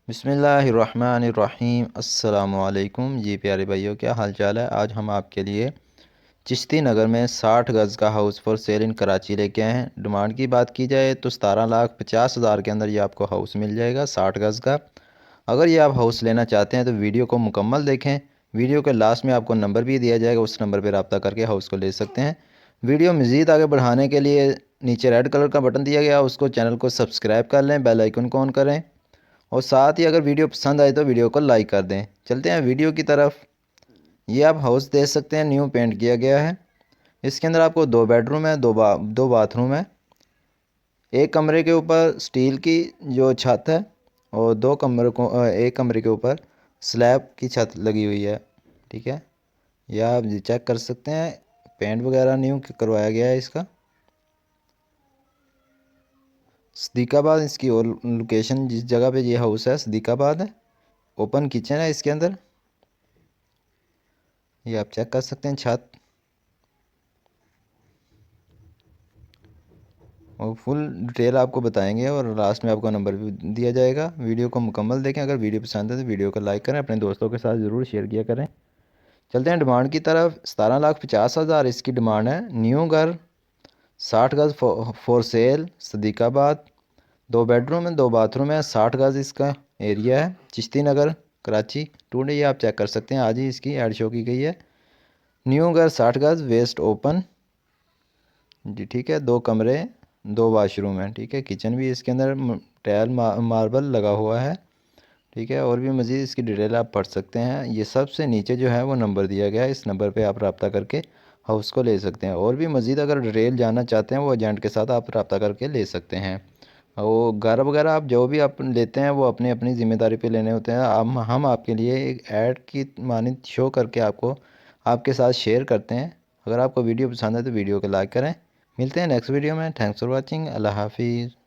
बिस्मिल्लाहिर्रहमानिर्रहीम अस्सलामुअलैकुम। जी प्यारे भाइयों, क्या हाल चाल है। आज हम आपके लिए चिश्ती नगर में 60 गज़ का हाउस फॉर सेल इन कराची लेके आए हैं। डिमांड की बात की जाए तो 17,50,000 के अंदर ये आपको हाउस मिल जाएगा 60 गज़ का। अगर ये आप हाउस लेना चाहते हैं तो वीडियो को मुकम्मल देखें। वीडियो के लास्ट में आपको नंबर भी दिया जाएगा, उस नंबर पर रब्ता करके हाउस को ले सकते हैं। वीडियो मज़ीद आगे बढ़ाने के लिए नीचे रेड कलर का बटन दिया गया, उसको चैनल को सब्सक्राइब कर लें, बेल आइकन को ऑन करें और साथ ही अगर वीडियो पसंद आए तो वीडियो को लाइक कर दें। चलते हैं वीडियो की तरफ। ये आप हाउस देख सकते हैं, न्यू पेंट किया गया है। इसके अंदर आपको 2 बेडरूम है, दो बाथरूम है। एक कमरे के ऊपर स्टील की जो छत है और एक कमरे के ऊपर स्लैब की छत लगी हुई है। ठीक है, यह आप चेक कर सकते हैं, पेंट वगैरह न्यू करवाया गया है इसका। सदीकाबाद इसकी और लोकेशन, जिस जगह पे ये हाउस है सदीकाबाद है। ओपन किचन है इसके अंदर, ये आप चेक कर सकते हैं छत। और फुल डिटेल आपको बताएंगे और लास्ट में आपको नंबर भी दिया जाएगा। वीडियो को मुकम्मल देखें। अगर वीडियो पसंद है तो वीडियो को लाइक करें, अपने दोस्तों के साथ ज़रूर शेयर किया करें। चलते हैं डिमांड की तरफ। 17,50,000 इसकी डिमांड है। न्यू घर, 60 गज़ फॉर सेल, सदीकाबाद। 2 बेडरूम है, 2 बाथरूम है, 60 गज़ इसका एरिया है। चिश्ती नगर कराची टुडे, ये आप चेक कर सकते हैं, आज ही इसकी ऐड शो की गई है। न्यू घर 60 गज़, वेस्ट ओपन जी। ठीक है, 2 कमरे 2 वाशरूम है। ठीक है, किचन भी इसके अंदर टाइल मार्बल लगा हुआ है। ठीक है, और भी मज़ीद इसकी डिटेल आप पढ़ सकते हैं। ये सबसे नीचे जो है वो नंबर दिया गया है, इस नंबर पे आप रब्ता करके हाउस को ले सकते हैं। और भी मज़ीद अगर डिटेल जानना चाहते हैं वो एजेंट के साथ आप रब्ता करके ले सकते हैं। वो घर वगैरह आप जो भी आप लेते हैं वो अपनी अपनी ज़िम्मेदारी पे लेने होते हैं। हम आपके लिए एक ऐड की मानिंद शो करके आपको आपके साथ शेयर करते हैं। अगर आपको वीडियो पसंद है तो वीडियो को लाइक करें। मिलते हैं नेक्स्ट वीडियो में। Thanks for watching. अल्लाह हाफिज़।